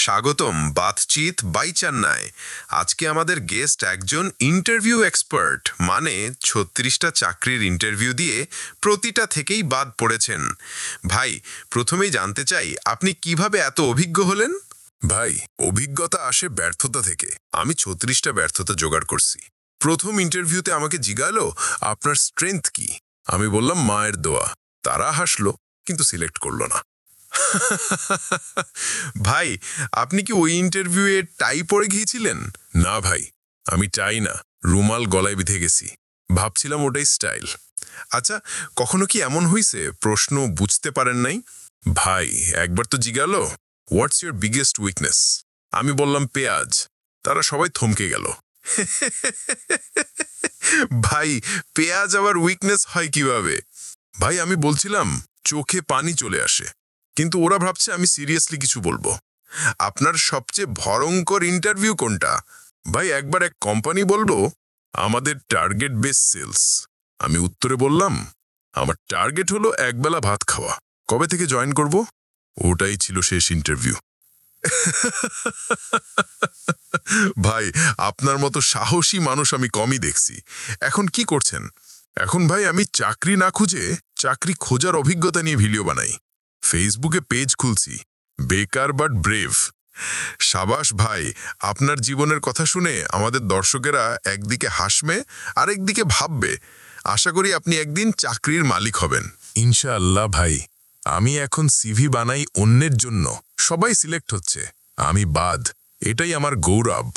স্বাগতম বাতচিত বাই চেন্নাই। আজকে আমাদের গেস্ট একজন ইন্টারভিউ এক্সপার্ট, মানে ৩৬টা চাকরির ইন্টারভিউ দিয়ে প্রতিটা থেকেই বাদ পড়েছেন। ভাই, প্রথমেই জানতে চাই আপনি কিভাবে এত অভিজ্ঞ হলেন? ভাই, অভিজ্ঞতা আসে ব্যর্থতা থেকে। আমি ৩৬টা ব্যর্থতা জোগাড় করছি। প্রথম ইন্টারভিউতে আমাকে জিজ্ঞালো, আপনার স্ট্রেংথ কি? আমি বললাম, মায়ের দোয়া। তারা হাসলো, কিন্তু সিলেক্ট করলো না। ভাই, আপনি কি ওই ইন্টারভিউয়ে টাই পরে গিয়েছিলেন? না ভাই, আমি টাই না, রুমাল গলায় বেঁধে গেছি। ভাবছিলাম ওটাই স্টাইল। আচ্ছা, কখনো কি এমন হইছে প্রশ্ন বুঝতে পারেন নাই? ভাই, একবার তো জিজ্ঞালো, হোয়াটস ইউর বিগেস্ট উইকনেস? আমি বললাম, পেঁয়াজ। তারা সবাই থমকে গেল। ভাই, পেঁয়াজ আবার উইকনেস হয় কিভাবে? ভাই, আমি বলছিলাম চোখে পানি চলে আসে, কিন্তু ওরা ভাবছে আমি সিরিয়াসলি কিছু বলবো। আপনার সবচেয়ে ভয়ঙ্কর ইন্টারভিউ কোনটা? ভাই, একবার এক কোম্পানি বলল, আমাদের টার্গেট বেস সেলস। আমি উত্তরে বললাম, আমার টার্গেট হলো একবেলা ভাত খাওয়া। কবে থেকে জয়েন করব? ওটাই ছিল শেষ ইন্টারভিউ। ভাই, আপনার মতো সাহসী মানুষ আমি কমই দেখছি। এখন কি করছেন? এখন ভাই, আমি চাকরি না খুঁজে চাকরি খোঁজার অভিজ্ঞতা নিয়ে ভিডিও বানাই। ফেসবুকে পেজ খুলছি, বেকার বাট ব্রেভ। সাবাস ভাই, আপনার জীবনের কথা শুনে আমাদের দর্শকেরা একদিকে হাসবে আর একদিকে ভাববে। আশা করি আপনি একদিন চাকরির মালিক হবেন। ইনশাআল্লাহ ভাই। আমি এখন সিভি বানাই অন্যের জন্য। সবাই সিলেক্ট হচ্ছে, আমি বাদ। এটাই আমার গৌরব।